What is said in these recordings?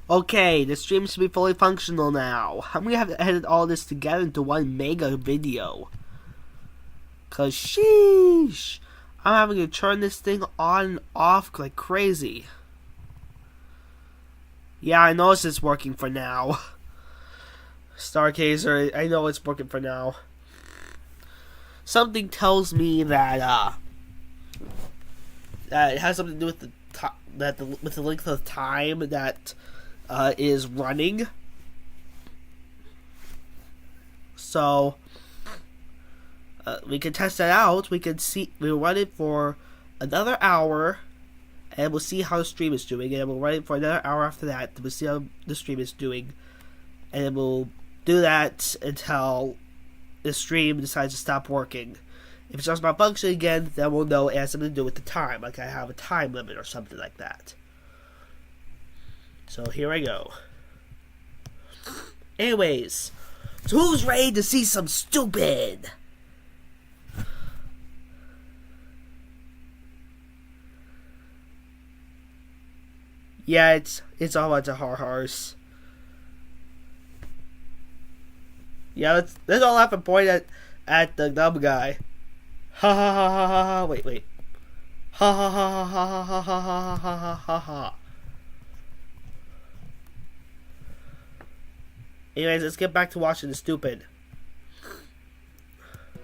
Okay, the stream should be fully functional now. I'm gonna have to edit all this together into one mega video. Cause sheesh, I'm having to turn this thing on and off like crazy. Yeah, I know it's just working for now. Stargazer, I know it's working for now. Something tells me that it has something to do with with the length of time that is running. So we can test that out. We'll run it for another hour, and we'll see how the stream is doing. And we'll run it for another hour after that. We'll see how the stream is doing, and then we'll do that until the stream decides to stop working. If it starts malfunctioning again, then we'll know it has something to do with the time. Like I have a time limit or something like that. So here I go. Anyways, so who's ready to see some stupid? Yeah, it's all about the har-hars. Yeah, let's all have a point at the dumb guy. Ha ha ha ha ha ha. Wait. Ha ha ha ha ha ha ha ha ha ha ha. Anyways, let's get back to watching the stupid.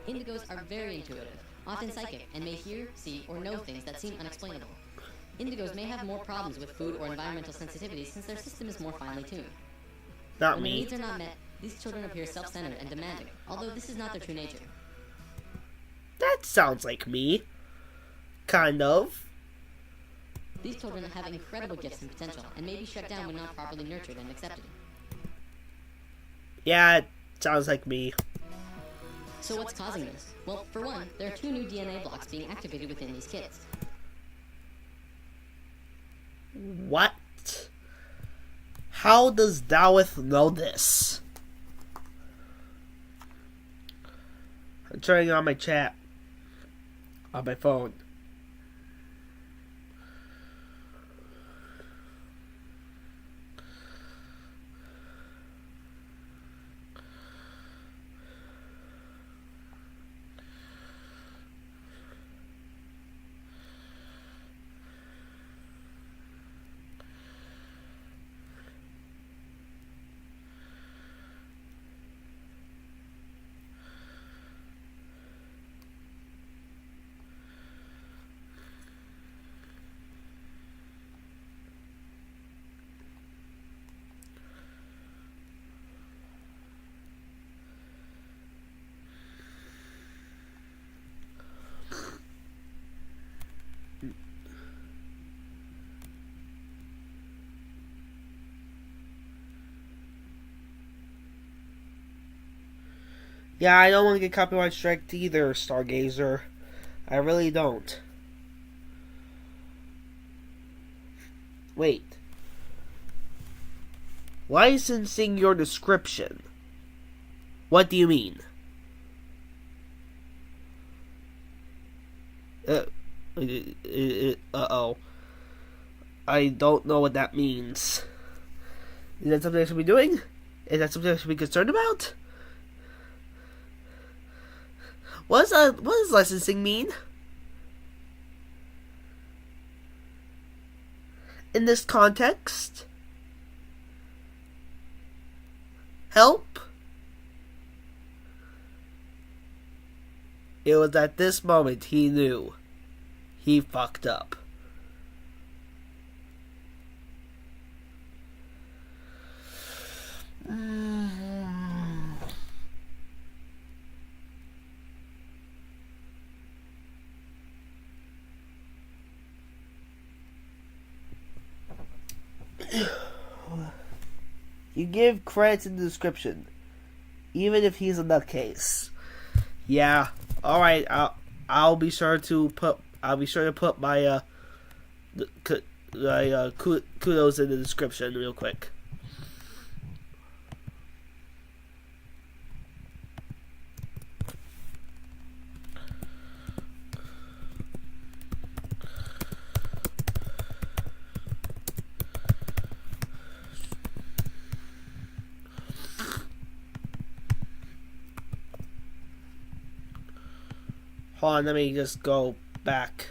Indigos are very intuitive, often psychic, and may hear, see, or know things that seem unexplainable. Indigos may have more problems with food or environmental sensitivity since their system is more finely tuned. Not when me. When needs are not met, these children appear self-centered and demanding, although this is not their true nature. That sounds like me. Kind of. These children have incredible gifts and potential, and may be shut down when not properly nurtured and accepted. Yeah, it sounds like me. So what's causing this? Well, for one, there are 2 new DNA blocks being activated within these kids. What? How does Dawith know this? I'm turning on my chat on my phone. Yeah, I don't want to get copyright striked either, Stargazer. I really don't. Wait. Licensing your description. What do you mean? Uh-oh. I don't know what that means. Is that something I should be doing? Is that something I should be concerned about? What does licensing mean? In this context? Help? It was at this moment he knew. He fucked up. You give credits in the description, even if he's a nutcase. Yeah. All right. I'll be sure to put my kudos in the description real quick. Hold on, let me just go back.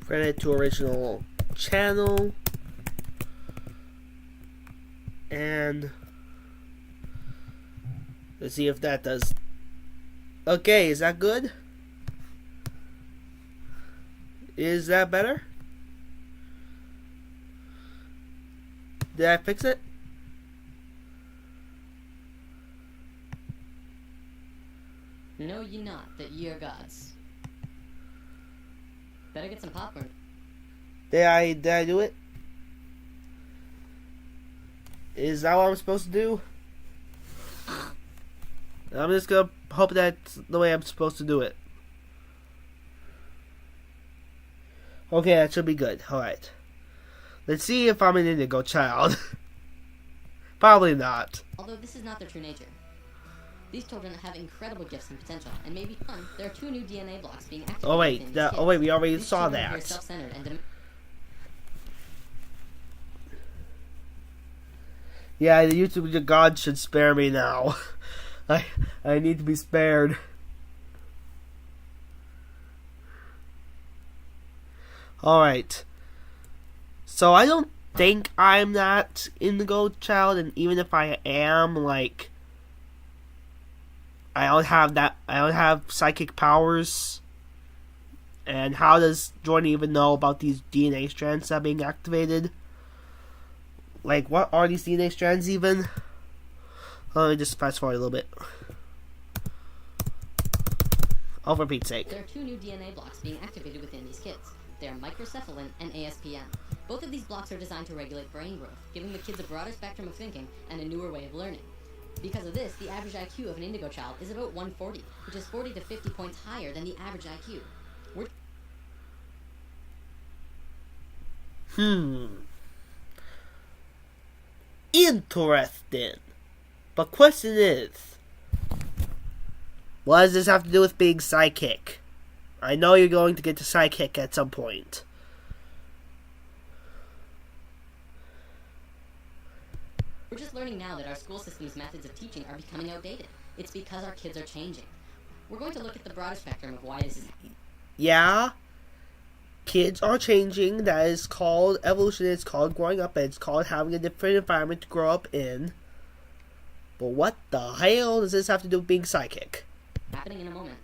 Credit to original channel. And let's see if that does. Okay, is that good? Is that better? Did I fix it? Know ye not that ye are gods? Better get some popcorn. Did I do it? Is that what I'm supposed to do? I'm just gonna hope that's the way I'm supposed to do it. Okay, that should be good. Alright. Let's see if I'm an indigo child. Probably not. Although this is not their true nature. These children have incredible gifts and potential, and maybe fun. There are 2 new DNA blocks being activated. Oh wait, we already these saw children are that. self-centered and Yeah, the YouTube God should spare me now. I need to be spared. Alright. So I don't think I'm that indigo child, and even if I am, like, I don't have psychic powers. And how does Jordan even know about these DNA strands that are being activated? Like, what are these DNA strands even? Let me just fast forward a little bit. Oh, for Pete's sake. There are 2 new DNA blocks being activated within these kids. They are microcephalin and ASPM. Both of these blocks are designed to regulate brain growth, giving the kids a broader spectrum of thinking and a newer way of learning. Because of this, the average IQ of an indigo child is about 140, which is 40 to 50 points higher than the average IQ. Interesting. But question is, what does this have to do with being psychic? I know you're going to get to psychic at some point. We're just learning now that our school system's methods of teaching are becoming outdated. It's because our kids are changing. We're going to look at the broader spectrum of why this is. Yeah, kids are changing. That is called evolution. It's called growing up. And it's called having a different environment to grow up in. But what the hell does this have to do with being psychic? Happening in a moment.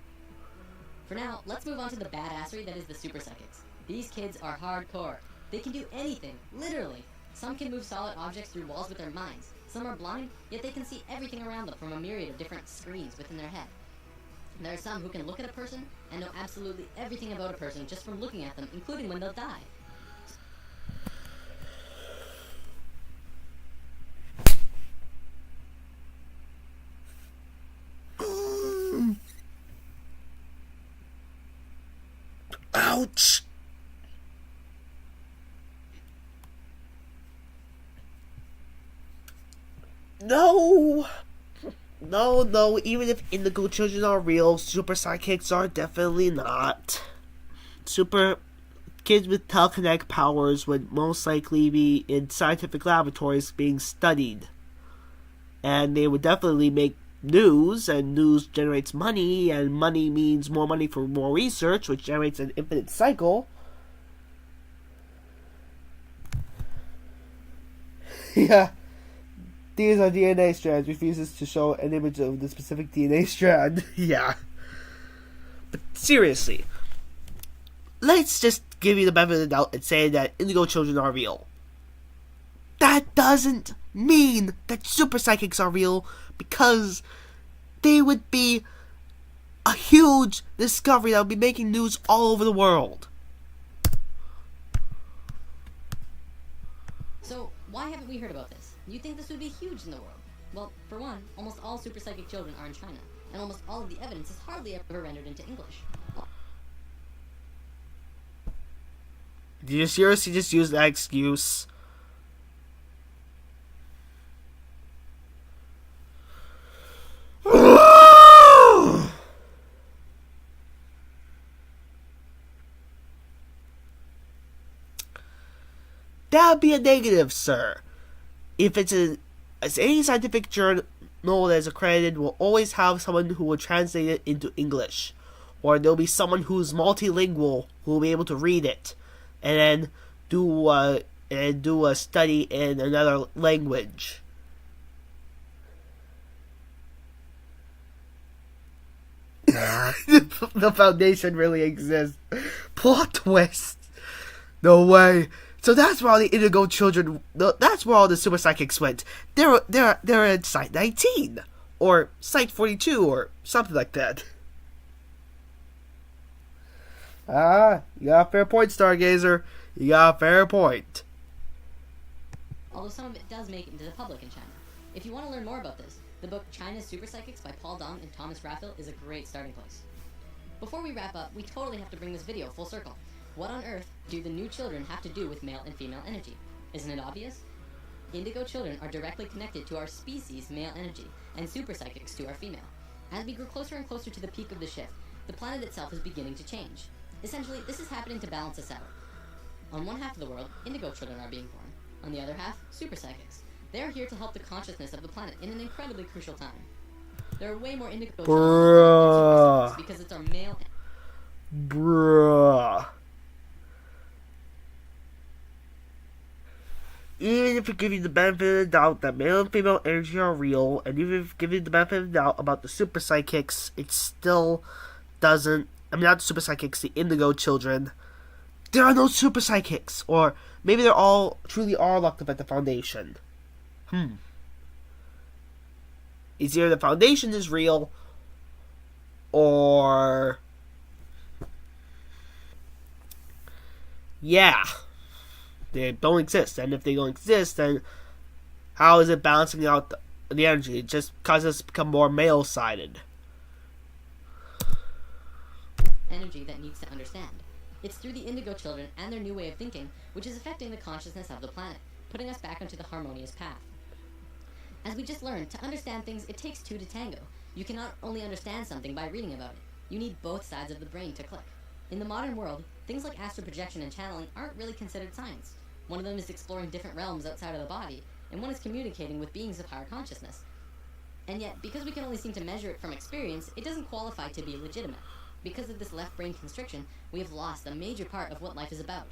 For now, let's move on to the badassery that is the super psychics. These kids are hardcore. They can do anything, literally. Some can move solid objects through walls with their minds. Some are blind, yet they can see everything around them from a myriad of different screens within their head. There are some who can look at a person and know absolutely everything about a person just from looking at them, including when they'll die. Ouch! No, even if indigo children are real, super psychics are definitely not. Super kids with telekinetic powers would most likely be in scientific laboratories being studied. And they would definitely make news, and news generates money, and money means more money for more research, which generates an infinite cycle. Yeah. These are DNA strands. Refuses to show an image of the specific DNA strand. Yeah. But seriously, let's just give you the benefit of the doubt and say that indigo children are real. That doesn't mean that super psychics are real, because they would be a huge discovery that would be making news all over the world. So, why haven't we heard about this? You'd think this would be huge in the world. Well, for one, almost all super psychic children are in China, and almost all of the evidence is hardly ever rendered into English. Did you seriously just use that excuse? That would be a negative, sir. if it's as any scientific journal that is accredited, will always have someone who will translate it into English, or there'll be someone who's multilingual who will be able to read it, and then do a study in another language. The Foundation really exists. Plot twist. No way. So that's where all the Indigo Children. That's where all the Super Psychics went. They're at Site 19 or Site 42 or something like that. You got a fair point, Stargazer. You got a fair point. Although some of it does make it into the public in China. If you want to learn more about this, the book China's Super Psychics by Paul Dong and Thomas Raphael is a great starting place. Before we wrap up, we totally have to bring this video full circle. What on earth do the new children have to do with male and female energy? Isn't it obvious? Indigo children are directly connected to our species' male energy, and super psychics to our female. As we grow closer and closer to the peak of the shift, the planet itself is beginning to change. Essentially, this is happening to balance us out. On one half of the world, indigo children are being born. On the other half, super psychics. They're here to help the consciousness of the planet in an incredibly crucial time. There are way more indigo children than super psychics because it's our male... Bruh. Even if you give you the benefit of the doubt that male and female energy are real, and even if you give you the benefit of the doubt about the super psychics, it still doesn't... I mean, not the super psychics, the indigo children. There are no super psychics! Or maybe they're all, truly are locked up at the Foundation. It's either the Foundation is real, or... yeah. They don't exist, and if they don't exist, then how is it balancing out the energy? It just causes us to become more male-sided. Energy that needs to understand. It's through the indigo children and their new way of thinking, which is affecting the consciousness of the planet, putting us back onto the harmonious path. As we just learned, to understand things, it takes two to tango. You cannot only understand something by reading about it. You need both sides of the brain to click. In the modern world, things like astral projection and channeling aren't really considered science. One of them is exploring different realms outside of the body, and one is communicating with beings of higher consciousness. And yet, because we can only seem to measure it from experience, it doesn't qualify to be legitimate. Because of this left brain constriction, we have lost a major part of what life is about.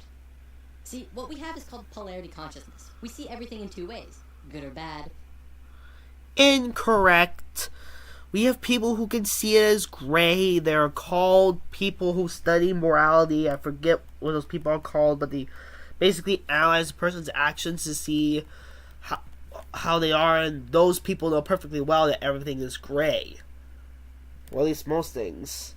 See, what we have is called polarity consciousness. We see everything in two ways, good or bad. Incorrect. We have people who can see it as gray. They're called people who study morality. I forget what those people are called, but they basically analyze a person's actions to see how they are, and those people know perfectly well that everything is gray. Or at least most things.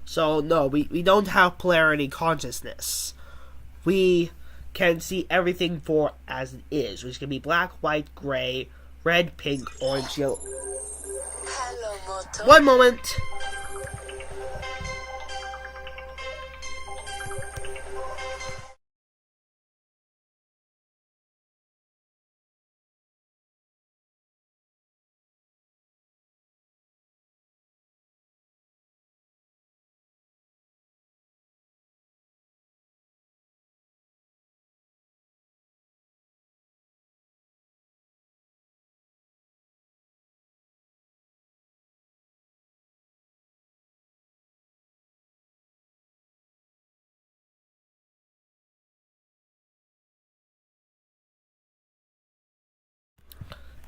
So, no, we don't have polarity consciousness. We can see everything for as it is, which can be black, white, gray, red, pink, orange, yellow. Hello, Moto. One moment.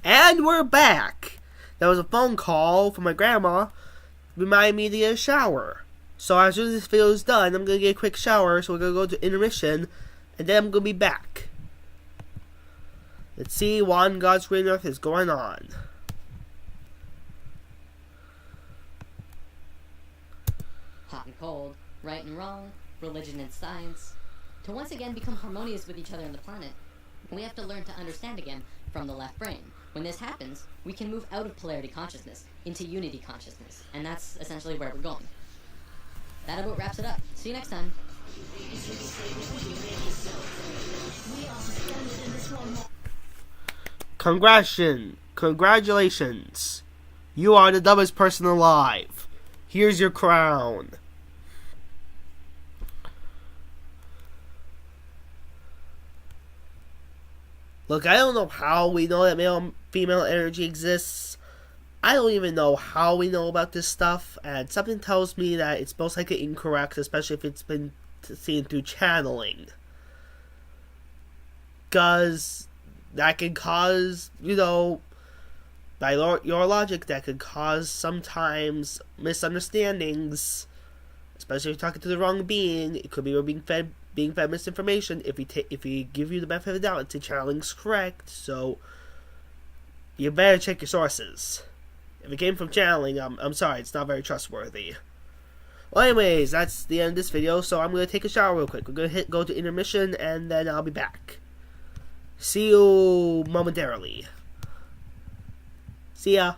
And we're back. That was a phone call from my grandma reminding me to get a shower. So as soon as this video is done, I'm going to get a quick shower. So we're going to go to intermission. And then I'm going to be back. Let's see what on God's green earth is going on. Hot and cold, right and wrong, religion and science. To once again become harmonious with each other on the planet, we have to learn to understand again from the left brain. When this happens, we can move out of polarity consciousness into unity consciousness, and that's essentially where we're going. That about wraps it up. See you next time. Congratulations. You are the dumbest person alive. Here's your crown. Look, I don't know how we know that male and female energy exists. I don't even know how we know about this stuff, and something tells me that it's most likely incorrect, especially if it's been seen through channeling. Because that can cause, by your logic, that could cause sometimes misunderstandings, especially if you're talking to the wrong being. It could be we're being fed misinformation if we give you the benefit of the doubt and say channeling's correct. So you better check your sources. If it came from channeling, I'm sorry, it's not very trustworthy. Well, anyways, that's the end of this video, so I'm going to take a shower real quick. We're going to go to intermission, and then I'll be back. See you momentarily. See ya.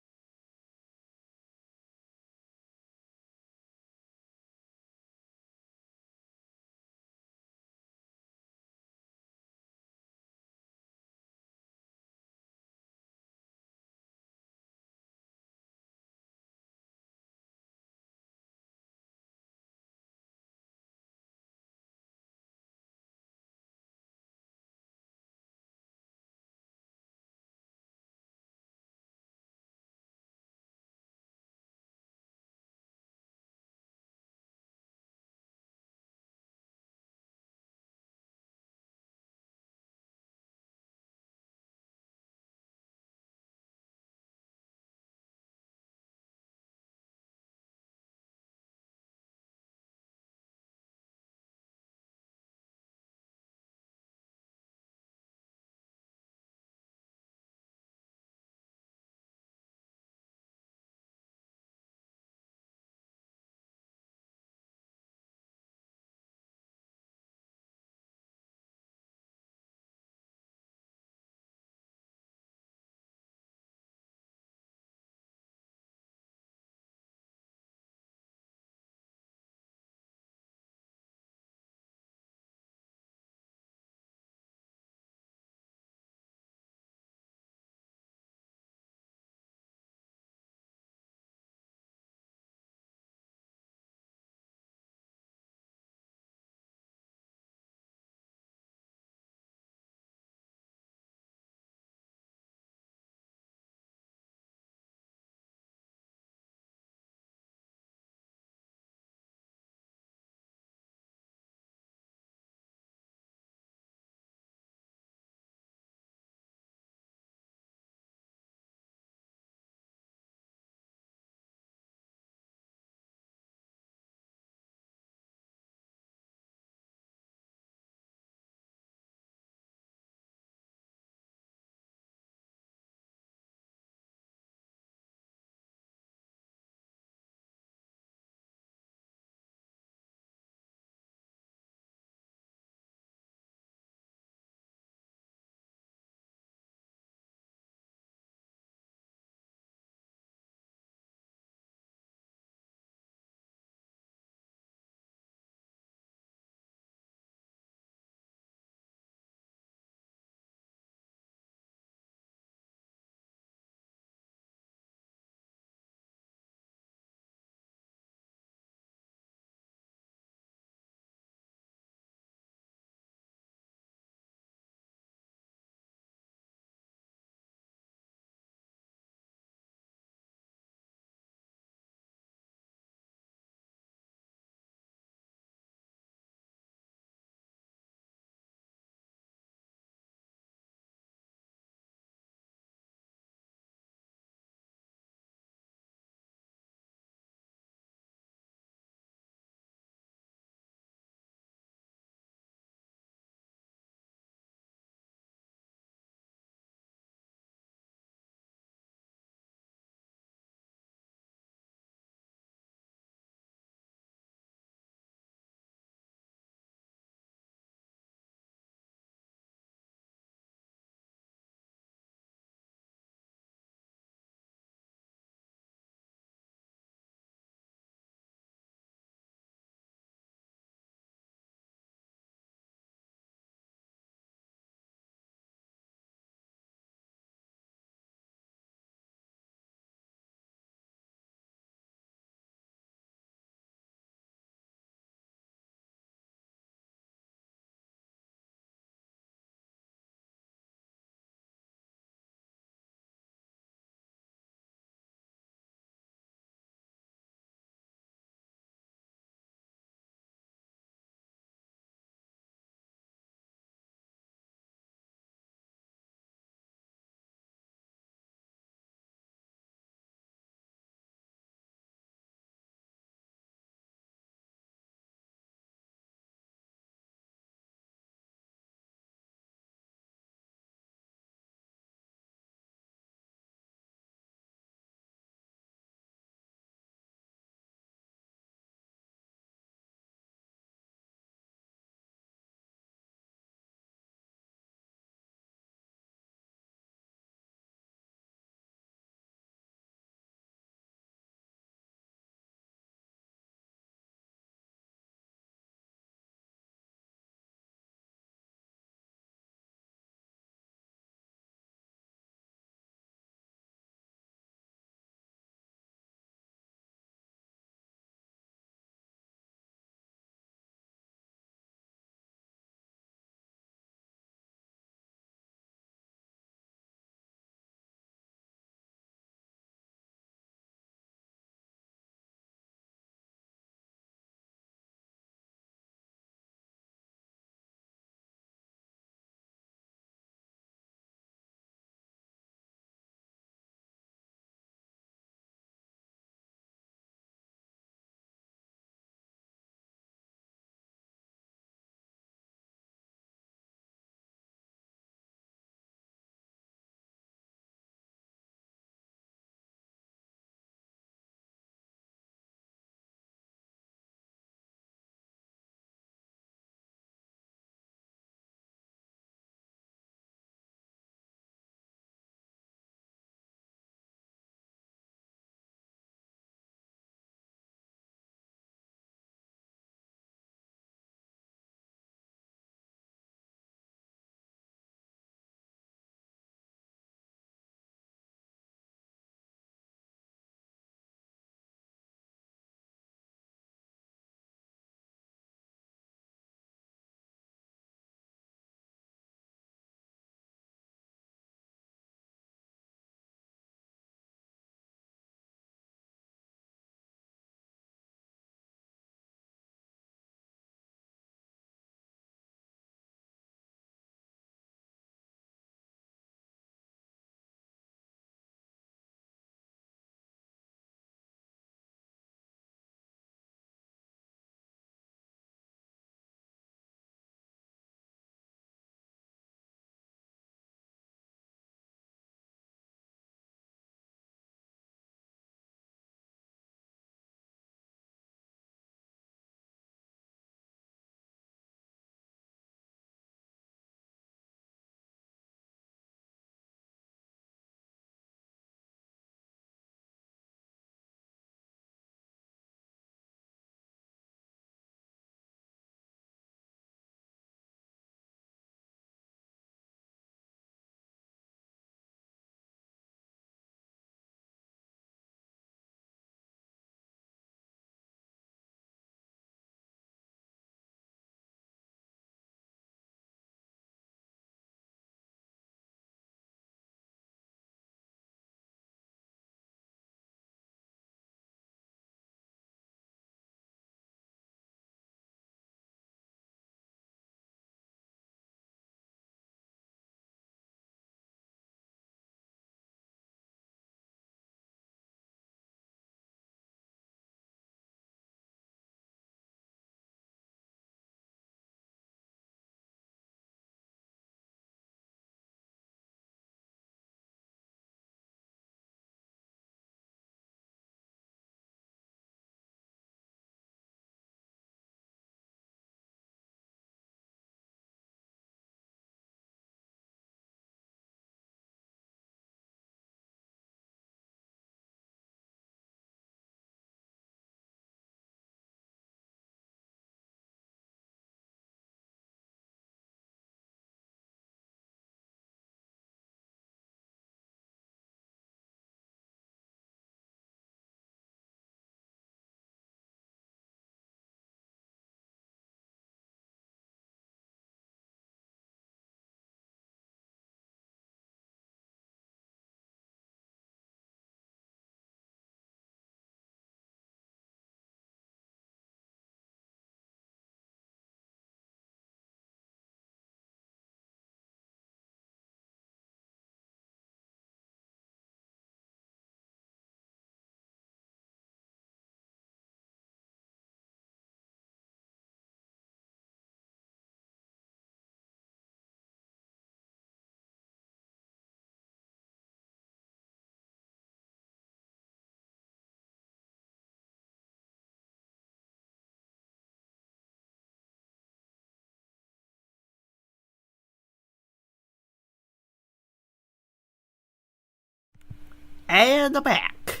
And I'm back.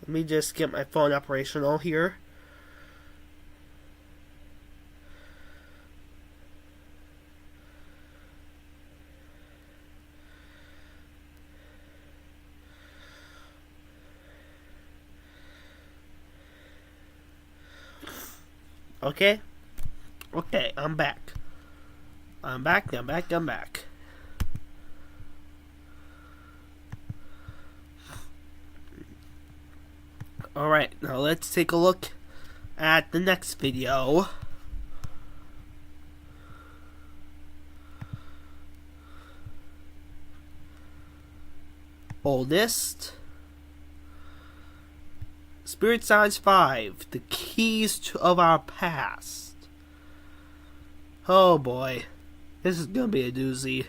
Let me just get my phone operational here. Okay? Okay, I'm back. I'm back. Alright, now let's take a look at the next video. Oldest. Spirit Science 5, the keys of our past. Oh boy, this is gonna be a doozy.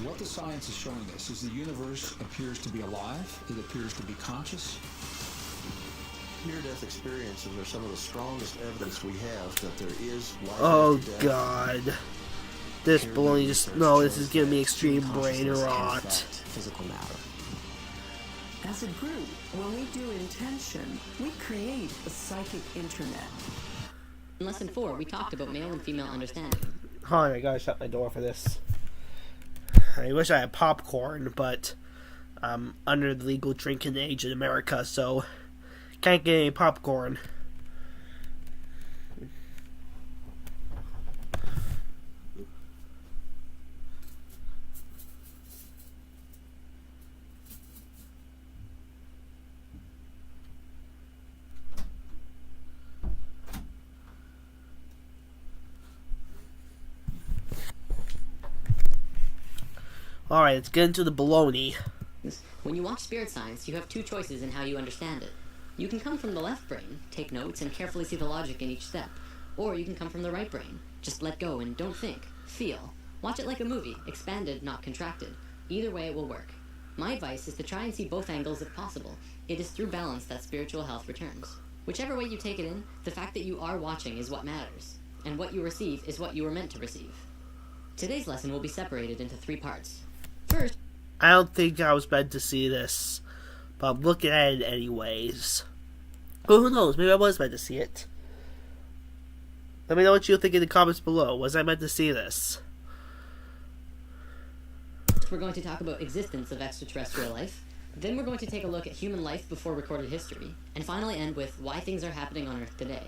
What the science is showing us is the universe appears to be alive, it appears to be conscious. Near-death experiences are some of the strongest evidence we have that there is life Oh after death. god. This baloney just, no, this is giving me extreme brain rot. Physical matter. As a group, when we do intention, we create a psychic internet. In Lesson 4, we talked about male and female understanding. Hold on, I gotta shut my door for this. I wish I had popcorn, but I'm under the legal drinking age in America, so can't get any popcorn. Alright, let's get into the baloney. When you watch Spirit Science, you have two choices in how you understand it. You can come from the left brain, take notes, and carefully see the logic in each step. Or you can come from the right brain. Just let go and don't think. Feel. Watch it like a movie, expanded, not contracted. Either way, it will work. My advice is to try and see both angles if possible. It is through balance that spiritual health returns. Whichever way you take it in, the fact that you are watching is what matters. And what you receive is what you were meant to receive. Today's lesson will be separated into 3 parts. First, I don't think I was meant to see this, but I'm looking at it anyways. But who knows, maybe I was meant to see it. Let me know what you think in the comments below. Was I meant to see this? we're going to talk about existence of extraterrestrial life. Then we're going to take a look at human life before recorded history. And finally end with why things are happening on Earth today.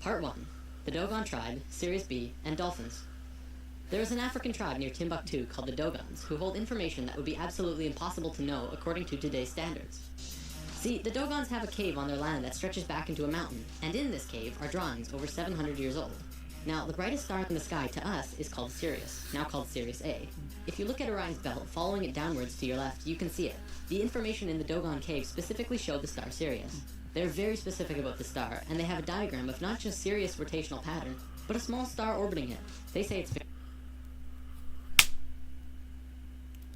Part 1. The Dogon Tribe, Sirius B, and Dolphins. There is an African tribe near Timbuktu called the Dogons, who hold information that would be absolutely impossible to know according to today's standards. See, the Dogons have a cave on their land that stretches back into a mountain, and in this cave are drawings over 700 years old. Now, the brightest star in the sky to us is called Sirius, now called Sirius A. If you look at Orion's belt, following it downwards to your left, you can see it. The information in the Dogon cave specifically showed the star Sirius. They're very specific about the star, and they have a diagram of not just Sirius' rotational pattern, but a small star orbiting it. They say it's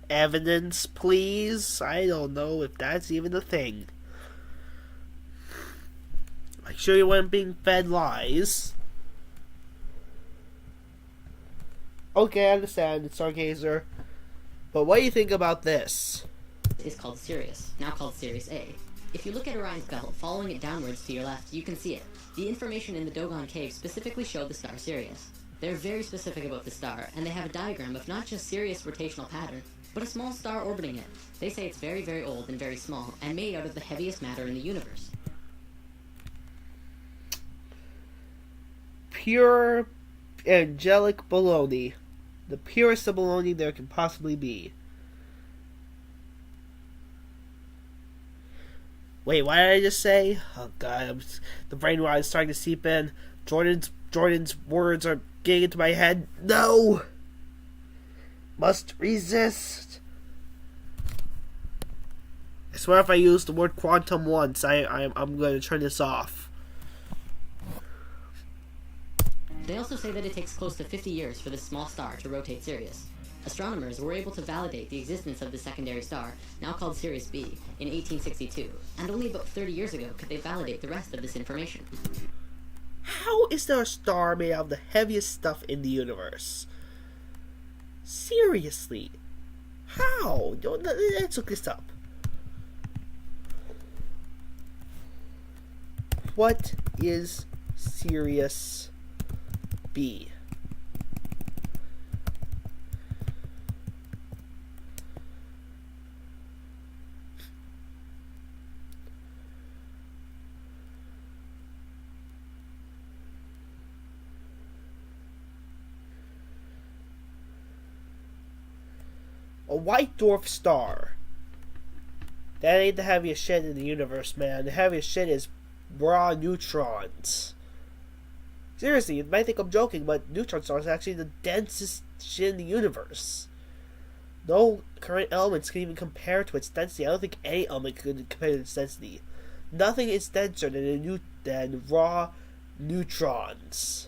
Evidence, please? I don't know if that's even a thing. I'm sure you weren't being fed lies. Okay, I understand, it's Stargazer. But what do you think about this? is called Sirius, now called Sirius A. If you look at Orion's belt, following it downwards to your left, you can see it. The information in the Dogon cave specifically showed the star Sirius. They're very specific about the star, and they have a diagram of not just Sirius' rotational pattern, but a small star orbiting it. They say it's very, very old and very small, and made out of the heaviest matter in the universe. Pure angelic baloney. The purest of baloney there can possibly be. Wait, what did I just say? Oh god, the brain rot is starting to seep in. Jordan's words are getting into my head. No! Must resist. swear if I use the word quantum once, I'm going to turn this off. They also say that it takes close to 50 years for this small star to rotate Sirius. Astronomers were able to validate the existence of the secondary star, now called Sirius B, in 1862, and only about 30 years ago could they validate the rest of this information. How is there a star made out of the heaviest stuff in the universe? Seriously. How? Let's look this up. What is Sirius B? A white dwarf star. That ain't the heaviest shit in the universe, man. The heaviest shit is raw neutrons. Seriously, you might think I'm joking, but neutron stars are actually the densest shit in the universe. No current elements can even compare to its density. I don't think any element could compare to its density. Nothing is denser than raw neutrons.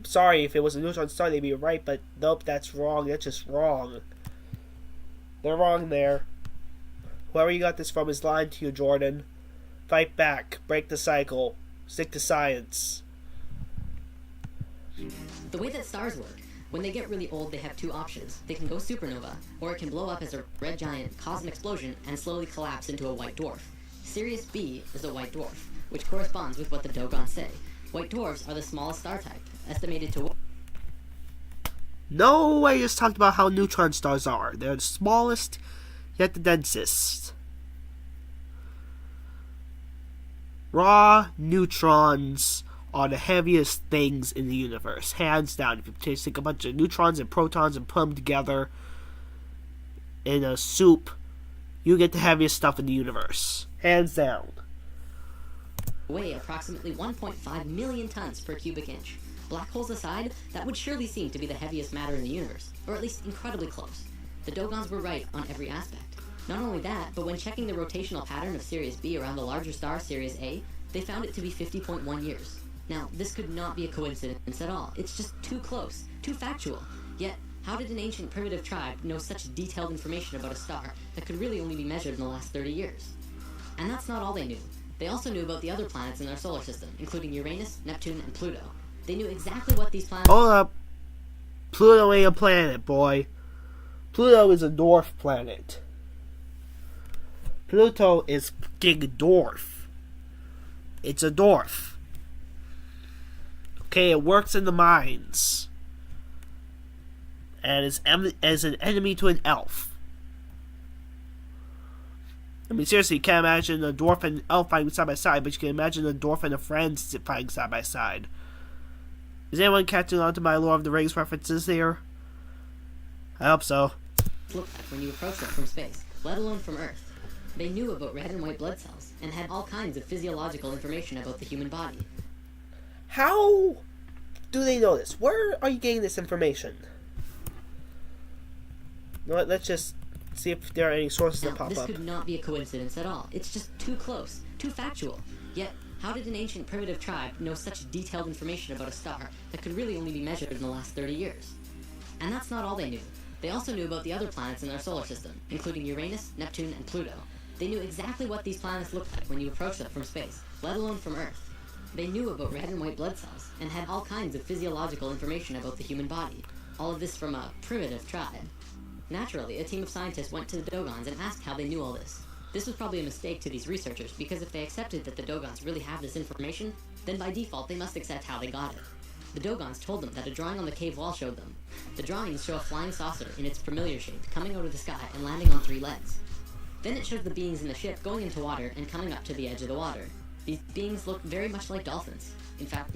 Sorry, if it was a neutron star, they'd be right, but nope, that's wrong. That's just wrong. They're wrong there. Whoever you got this from is lying to you, Jordan. Fight back. Break the cycle. Stick to science. The way that stars work, when they get really old, they have two options. They can go supernova, or it can blow up as a red giant, cause an explosion, and slowly collapse into a white dwarf. Sirius B is a white dwarf, which corresponds with what the Dogons say. White dwarfs are the smallest star type, estimated to... No, I just talked about how neutron stars are. They're the smallest, yet the densest. Raw neutrons are the heaviest things in the universe, hands down. If you take a bunch of neutrons and protons and put them together in a soup, you get the heaviest stuff in the universe, hands down. Weigh approximately 1.5 million tons per cubic inch. Black holes aside, that would surely seem to be the heaviest matter in the universe, or at least incredibly close. The Dogons were right on every aspect. Not only that, but when checking the rotational pattern of Sirius B around the larger star Sirius A, they found it to be 50.1 years. Now, this could not be a coincidence at all. It's just too close, too factual. Yet, how did an ancient primitive tribe know such detailed information about a star that could really only be measured in the last 30 years? And that's not all they knew. They also knew about the other planets in their solar system, including Uranus, Neptune, and Pluto. They knew exactly what these planets... Hold up. Pluto ain't a planet, boy. Pluto is a dwarf planet. Pluto is big dwarf. It's a dwarf. Okay, it works in the mines. And is an enemy to an elf. I mean, seriously, you can't imagine a dwarf and an elf fighting side by side, but you can imagine a dwarf and a friend fighting side by side. Is anyone catching on to my Lord of the Rings references here? I hope so. Look at when you approach them from space, let alone from Earth. They knew about red and white blood cells, and had all kinds of physiological information about the human body. How do they know this? Where are you getting this information? You know what, let's just see if there are any sources that pop this up. This could not be a coincidence at all. It's just too close, too factual. Yet, how did an ancient primitive tribe know such detailed information about a star that could really only be measured in the last 30 years? And that's not all they knew. They also knew about the other planets in their solar system, including Uranus, Neptune, and Pluto. They knew exactly what these planets looked like when you approached them from space, let alone from Earth. They knew about red and white blood cells, and had all kinds of physiological information about the human body. All of this from a primitive tribe. Naturally, a team of scientists went to the Dogons and asked how they knew all this. This was probably a mistake to these researchers, because if they accepted that the Dogons really have this information, then by default they must accept how they got it. The Dogons told them that a drawing on the cave wall showed them. The drawings show a flying saucer in its familiar shape coming out of the sky and landing on 3 legs. Then it shows the beings in the ship going into water and coming up to the edge of the water. These beings look very much like dolphins. In fact,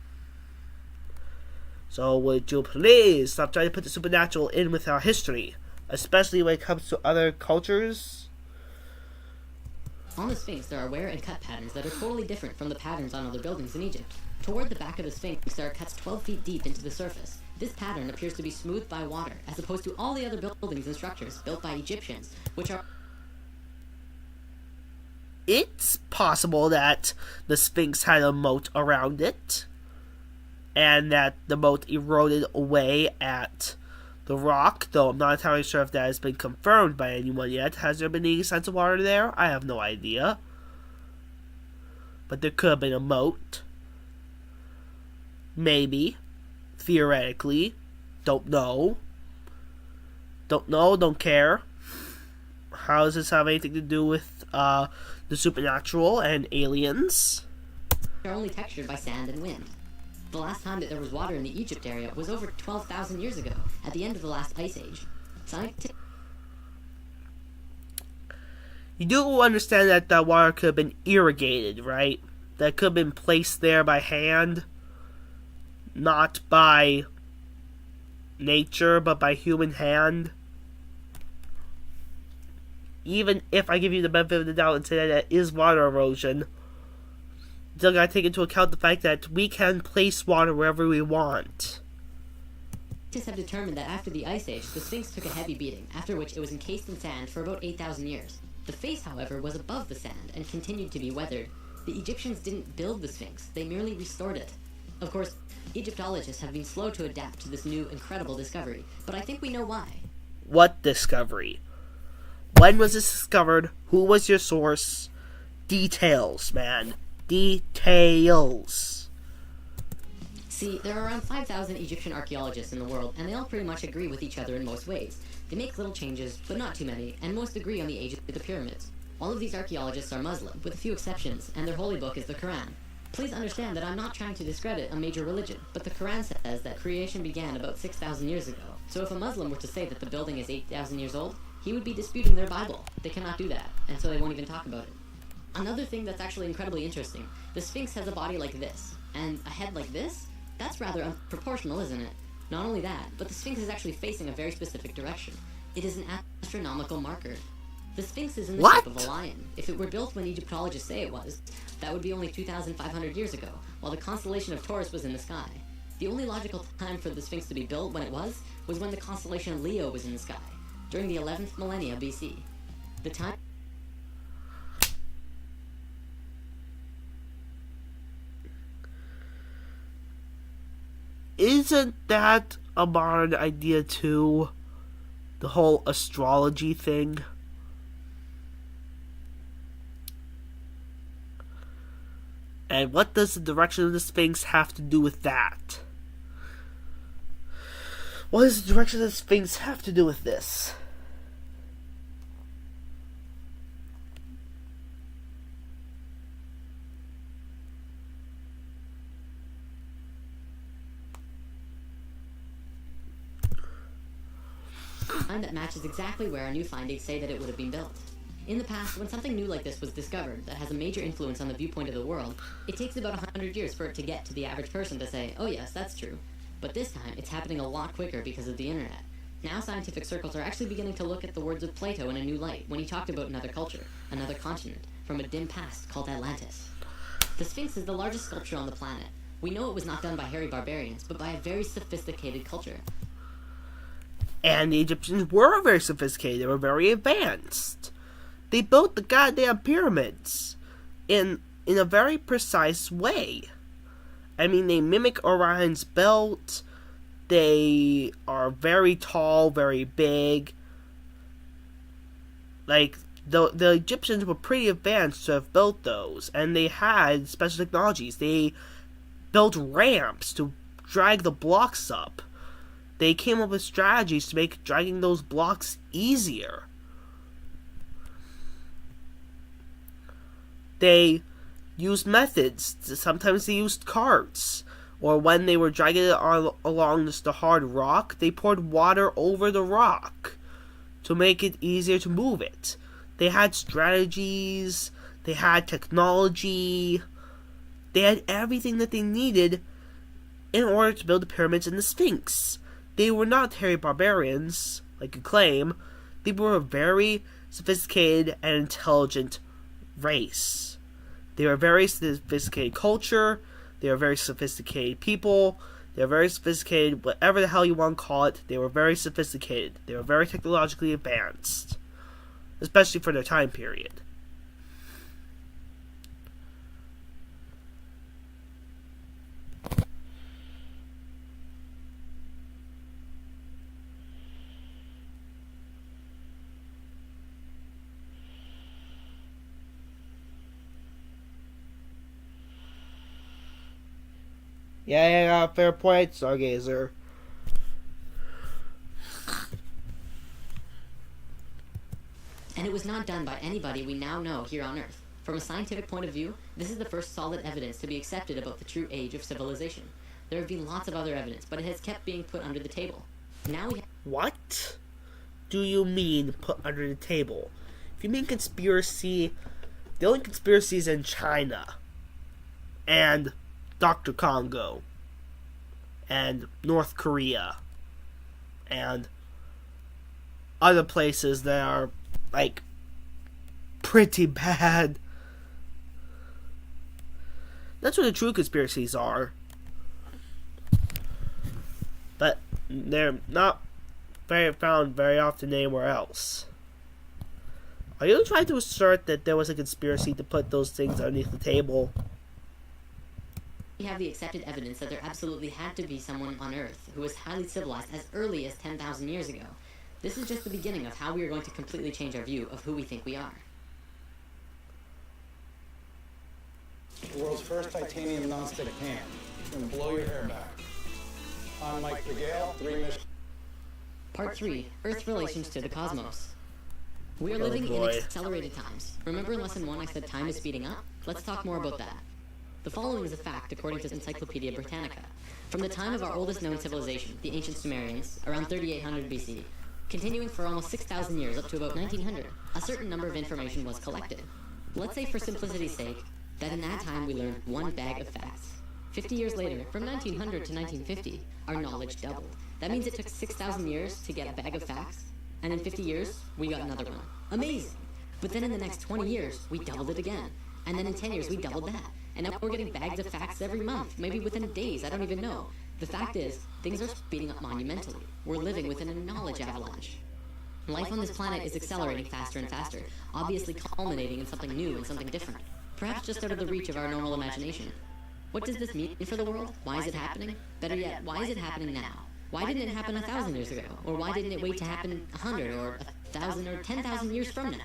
So would you please stop trying to put the supernatural in with our history, especially when it comes to other cultures? On the Sphinx, there are wear and cut patterns that are totally different from the patterns on other buildings in Egypt. Toward the back of the Sphinx, there are cuts 12 feet deep into the surface. This pattern appears to be smoothed by water, as opposed to all the other buildings and structures built by Egyptians, which are... It's possible that the Sphinx had a moat around it, and that the moat eroded away at the rock, though I'm not entirely sure if that has been confirmed by anyone yet. Has there been any sense of water there? I have no idea. But there could have been a moat. Maybe. Theoretically. Don't know. Don't know, don't care. How does this have anything to do with the supernatural and aliens? are only textured by sand and wind. The last time that there was water in the Egypt area was over 12,000 years ago, at the end of the last ice age. You do understand that the water could have been irrigated, right? That could have been placed there by hand, not by nature, but by human hand. Even if I give you the benefit of the doubt and say that it is water erosion, still gotta take into account the fact that we can place water wherever we want. Scientists have determined that after the Ice Age, the Sphinx took a heavy beating, after which it was encased in sand for about 8,000 years. The face, however, was above the sand and continued to be weathered. The Egyptians didn't build the Sphinx, they merely restored it. Of course, Egyptologists have been slow to adapt to this new, incredible discovery, but I think we know why. What discovery? When was this discovered? Who was your source? Details, man. Details. See, there are around 5,000 Egyptian archaeologists in the world, and they all pretty much agree with each other in most ways. They make little changes, but not too many, and most agree on the age of the pyramids. All of these archaeologists are Muslim, with a few exceptions, and their holy book is the Quran. Please understand that I'm not trying to discredit a major religion, but the Quran says that creation began about 6,000 years ago. So if a Muslim were to say that the building is 8,000 years old, he would be disputing their Bible. They cannot do that, and so they won't even talk about it. Another thing that's actually incredibly interesting, the Sphinx has a body like this, and a head like this? That's rather unproportional, isn't it? Not only that, but the Sphinx is actually facing a very specific direction. It is an astronomical marker. The Sphinx is in the shape of a lion. If it were built when Egyptologists say it was, that would be only 2,500 years ago, while the constellation of Taurus was in the sky. The only logical time for the Sphinx to be built when it was when the constellation of Leo was in the sky, during the 11th millennia BC. The time... Isn't that a modern idea too? The whole astrology thing? And what does the direction of the Sphinx have to do with that? What does the direction of the Sphinx have to do with this? That matches exactly where our new findings say that it would have been built. In the past, when something new like this was discovered that has a major influence on the viewpoint of the world, it takes about 100 years for it to get to the average person to say, oh yes, that's true. But this time, it's happening a lot quicker because of the internet. Now scientific circles are actually beginning to look at the words of Plato in a new light when he talked about another culture, another continent, from a dim past called Atlantis. The Sphinx is the largest sculpture on the planet. We know it was not done by hairy barbarians, but by a very sophisticated culture. And the Egyptians were very sophisticated. They were very advanced. They built the goddamn pyramids in a very precise way. I mean, they mimic Orion's belt. They are very tall, very big. Like, the Egyptians were pretty advanced to have built those. And they had special technologies. They built ramps to drag the blocks up. They came up with strategies to make dragging those blocks easier. They used methods. Sometimes they used carts. Or when they were dragging it along just the hard rock, they poured water over the rock to make it easier to move it. They had strategies. They had technology. They had everything that they needed in order to build the pyramids and the Sphinx. They were not hairy barbarians, like you claim. They were a very sophisticated and intelligent race. They were a very sophisticated culture. They were very sophisticated people. They were very sophisticated, whatever the hell you want to call it. They were very sophisticated. They were very technologically advanced, especially for their time period. Yeah, fair point, Stargazer. And it was not done by anybody we now know here on Earth. From a scientific point of view, this is the first solid evidence to be accepted about the true age of civilization. There have been lots of other evidence, but it has kept being put under the table. Now we What do you mean put under the table? If you mean conspiracy, the only conspiracy is in China and Dr. Congo and North Korea and other places that are like pretty bad. That's what the true conspiracies are. But they're not found very often anywhere else. Are you trying to assert that there was a conspiracy to put those things underneath the table? We have the accepted evidence that there absolutely had to be someone on Earth who was highly civilized as early as 10,000 years ago. This is just the beginning of how we are going to completely change our view of who we think we are. The world's first titanium nonstick pan. It's going to blow your hair back. I'm Mike Regale, 3 missions. Part 3, Earth's relations to the cosmos. We are living in accelerated times. Remember in Lesson 1 I said time is speeding up? Let's talk more about that. The following is a fact according to Encyclopedia Britannica. From the time of our oldest known civilization, the ancient Sumerians, around 3800 BC, continuing for almost 6,000 years up to about 1900, a certain number of information was collected. Let's say for simplicity's sake, that in that time we learned one bag of facts. 50 years later, from 1900 to 1950, our knowledge doubled. That means it took 6,000 years to get a bag of facts, and in 50 years, we got another one. Amazing! But then in the next 20 years, we doubled it again. And then in 10 years, we doubled that. And now we're getting bags of facts every month, maybe within days, I don't even know. The fact is, things are speeding up monumentally. We're living within a knowledge avalanche. Life on this planet is accelerating faster and faster, obviously culminating in something new and something different. Perhaps just out of the reach of our normal imagination. What does this mean for the world? Why is it happening? Better yet, why is it happening now? Why didn't it happen 1,000 years ago? Or why didn't it wait to happen 100 or 1,000 or 10,000 years from now?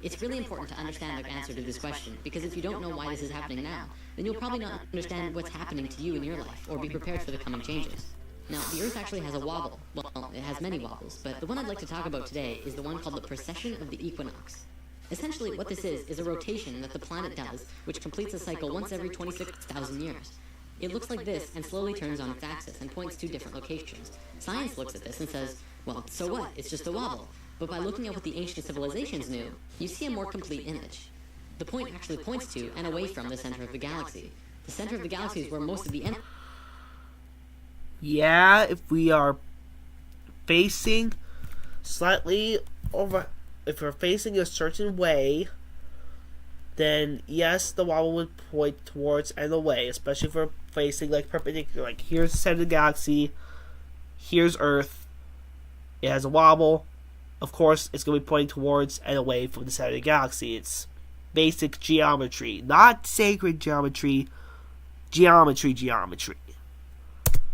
It's really important to understand the answer to this question, because if you don't know why this is happening now, then you'll probably not understand what's happening to you in your life, or be prepared for the coming changes. Now, the Earth actually has a wobble. Well, it has many wobbles, but the one I'd like to talk about today is the one called the precession of the equinox. Essentially, what this is a rotation that the planet does, which completes a cycle once every 26,000 years. It looks like this and slowly turns on its axis and points to different locations. Science looks at this and says, well, so what? It's just a wobble. But by looking at what the ancient civilizations knew, you see a more complete image. The point actually points to and away from the center of the galaxy. The center of the galaxy is where most of the Yeah, if we are facing slightly over, if we're facing a certain way, then yes, the wobble would point towards and away, especially if we're facing like perpendicular. Like here's the center of the galaxy, here's Earth, it has a wobble. Of course, it's going to be pointing towards and away from the center of the galaxy. It's basic geometry, not sacred geometry, geometry.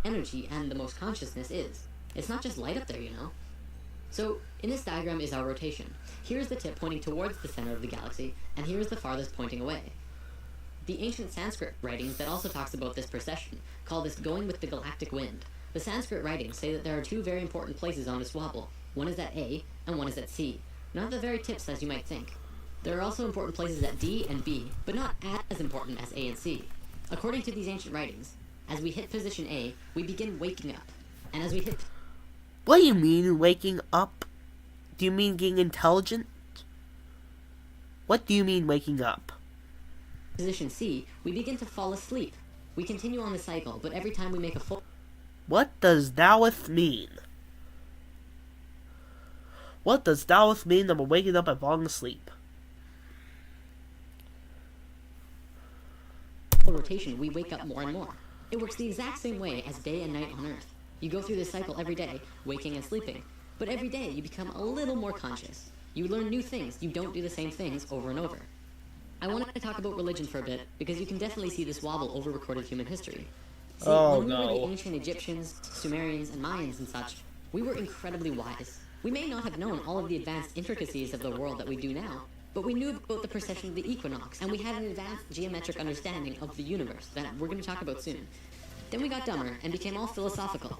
energy and the most consciousness is. It's not just light up there, you know. So, in this diagram is our rotation. Here's the tip pointing towards the center of the galaxy, and here's the farthest pointing away. The ancient Sanskrit writings that also talks about this precession call this going with the galactic wind. The Sanskrit writings say that there are two very important places on this wobble. One is at A, and one is at C. Not the very tips as you might think. There are also important places at D and B, but not as important as A and C. According to these ancient writings, as we hit position A, we begin waking up. And as we hit... What do you mean, waking up? Do you mean getting intelligent? What do you mean, waking up? position C, we begin to fall asleep. We continue on the cycle, but every time we make a full What does thoueth mean? What does thoueth mean that we're waking up and falling asleep? rotation, we wake up more and more. It works the exact same way as day and night on Earth. You go through this cycle every day, waking and sleeping. But every day you become a little more conscious. You learn new things. You don't do the same things over and over. I wanted to talk about religion for a bit, because you can definitely see this wobble over recorded human history. See, when we were the ancient Egyptians, Sumerians, and Mayans and such, we were incredibly wise. We may not have known all of the advanced intricacies of the world that we do now, but we knew about the precession of the equinox, and we had an advanced geometric understanding of the universe that we're going to talk about soon. Then we got dumber and became all philosophical.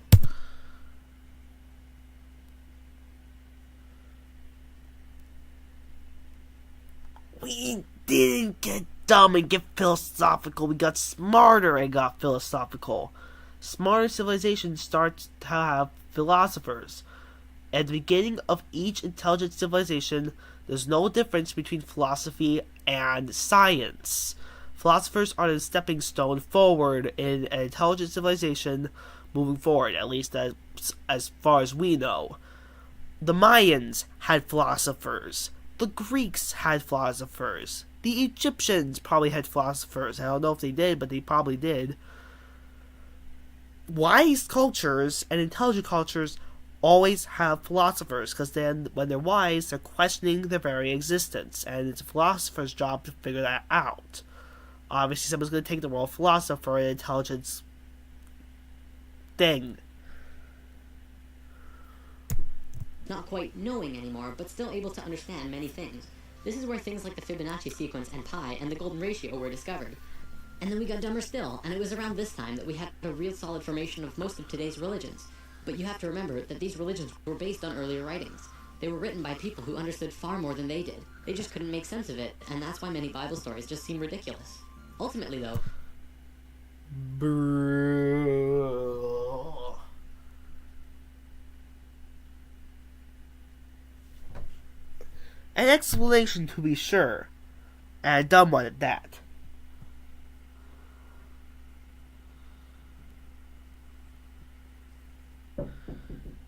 We didn't get dumb and get philosophical. We got smarter and got philosophical. Smarter civilizations start to have philosophers. At the beginning of each intelligent civilization, there's no difference between philosophy and science. Philosophers are the stepping stone forward in an intelligent civilization moving forward, at least as far as we know. The Mayans had philosophers. The Greeks had philosophers. The Egyptians probably had philosophers. I don't know if they did, but they probably did. Wise cultures and intelligent cultures always have philosophers, because then when they're wise, they're questioning their very existence, and it's a philosopher's job to figure that out. Obviously, someone's going to take the role of philosopher in an intelligence thing. Not quite knowing anymore, but still able to understand many things. This is where things like the Fibonacci sequence and pi and the golden ratio were discovered. And then we got dumber still, and it was around this time that we had a real solid formation of most of today's religions. But you have to remember that these religions were based on earlier writings. They were written by people who understood far more than they did. They just couldn't make sense of it, and that's why many Bible stories just seem ridiculous. Ultimately, though, an explanation to be sure, and a dumb one at that.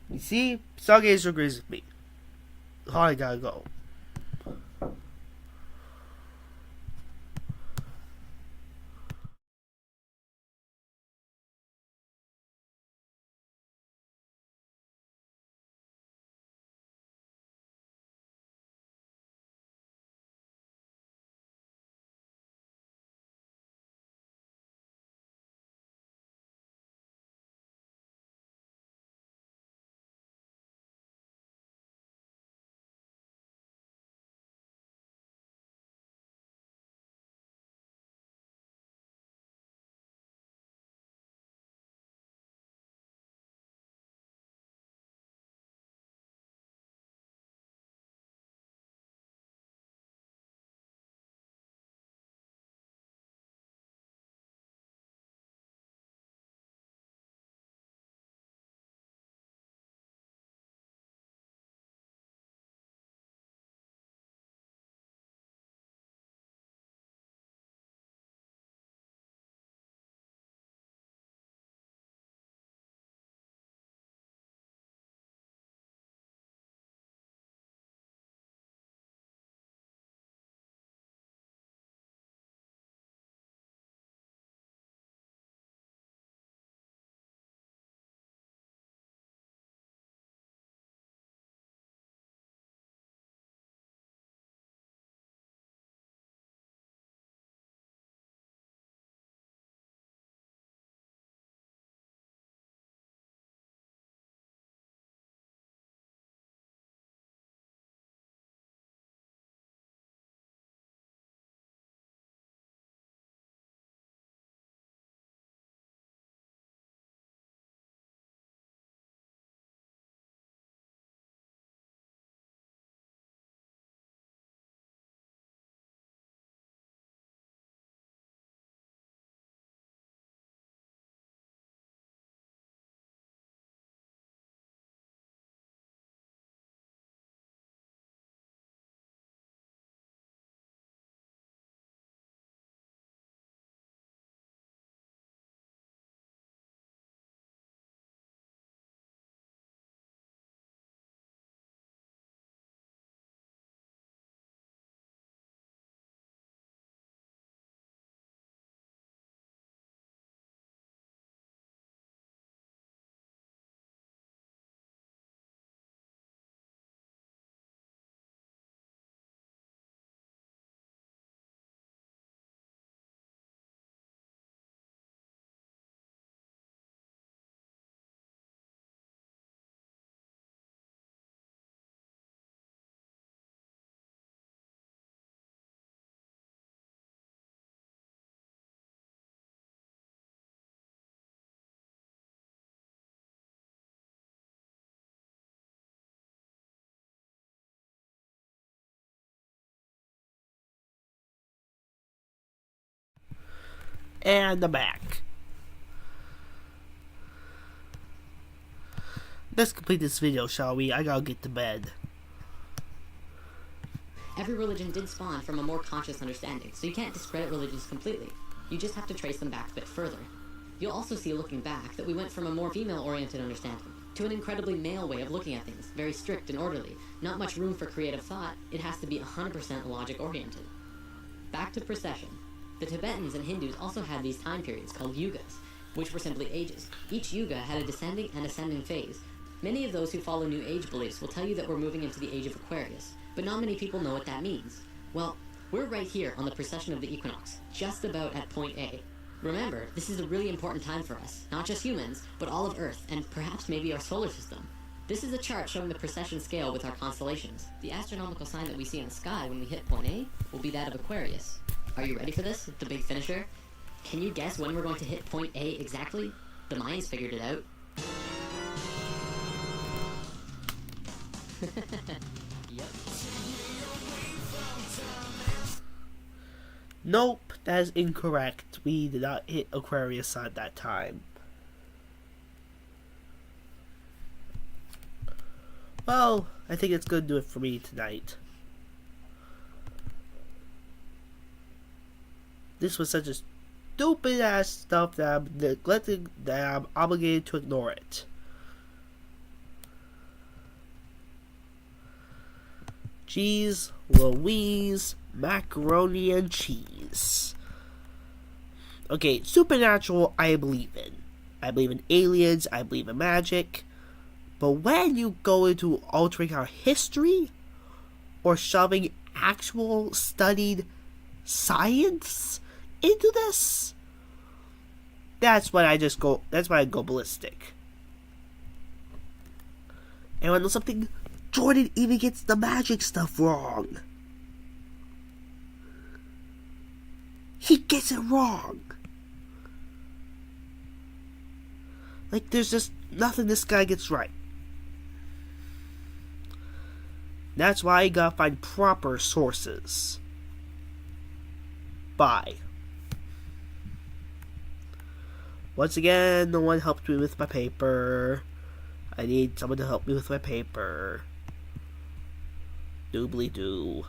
You see, Stargazer agrees with me. I gotta go. And I'm back. Let's complete this video, shall we? I gotta get to bed. Every religion did spawn from a more conscious understanding, so you can't discredit religions completely. You just have to trace them back a bit further. You'll also see, looking back, that we went from a more female-oriented understanding to an incredibly male way of looking at things, very strict and orderly. Not much room for creative thought, it has to be 100% logic-oriented. Back to precession. The Tibetans and Hindus also had these time periods called yugas, which were simply ages. Each yuga had a descending and ascending phase. Many of those who follow New Age beliefs will tell you that we're moving into the age of Aquarius, but not many people know what that means. Well, we're right here on the precession of the equinox, just about at point A. Remember, this is a really important time for us, not just humans, but all of Earth, and perhaps maybe our solar system. This is a chart showing the precession scale with our constellations. The astronomical sign that we see in the sky when we hit point A will be that of Aquarius. Are you ready for this, the big finisher? Can you guess when we're going to hit point A exactly? The Mayans figured it out. Yep. Nope, that is incorrect. We did not hit Aquarius at that time. Well, I think it's gonna do it for me tonight. This was such a stupid ass stuff that I'm neglecting, that I'm obligated to ignore it. Jeez Louise, macaroni and cheese. Okay, supernatural I believe in. I believe in aliens, I believe in magic. But when you go into altering our history, or shoving actual studied science into this, that's when I go ballistic. And when there's something, Jordan even gets the magic stuff wrong. He gets it wrong. Like, there's just nothing this guy gets right. That's why you gotta find proper sources. Bye. Once again, no one helped me with my paper. I need someone to help me with my paper. Doobly doo.